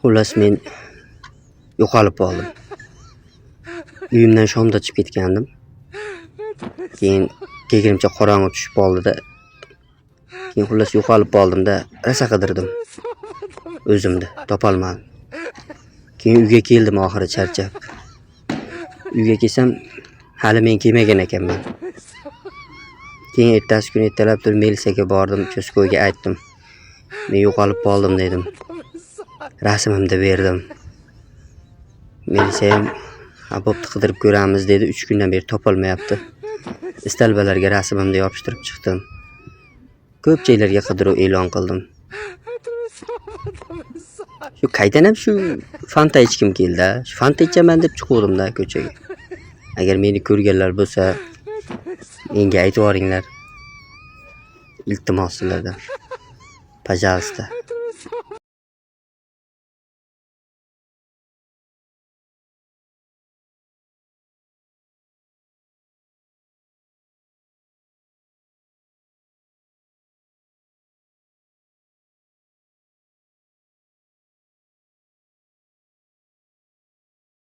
Xullas men yo'qolib qoldim. Uyimdan shomda chiqib ketgandim. Keyin kegirimcha qorong'i tushib qoldi-da. Keyin xullas yo'qolib qoldim-da, rosa qidirdim. O'zimni topolmadim. Keyin uyga keldim oxiri charchab. Uyga kelsam, hali men kelmagan ekanman. Keyin ertasi kuni ertalab turib militsiyaga bordim, uchastko'yga aytdim. Men yo'qolib qoldim dedim. Rasmimni berdim. Militsiya ham "Bo'pti, qidirib ko'ramiz" dedi. 3 kundan beri topolmayapti. Istalbalarga rasmimni yopishtirib chiqdim. Ko'p joylarga qidiruv e'lon qildim. Shu qaydan ham shu fanta ichkim keldi. Shu fanta ichaman deb chiquvdim-da ko'chaga. Agar meni ko'rganlar bo'lsa, menga aytib yuboringlar. Iltimos sizlardan. Пожалуйста.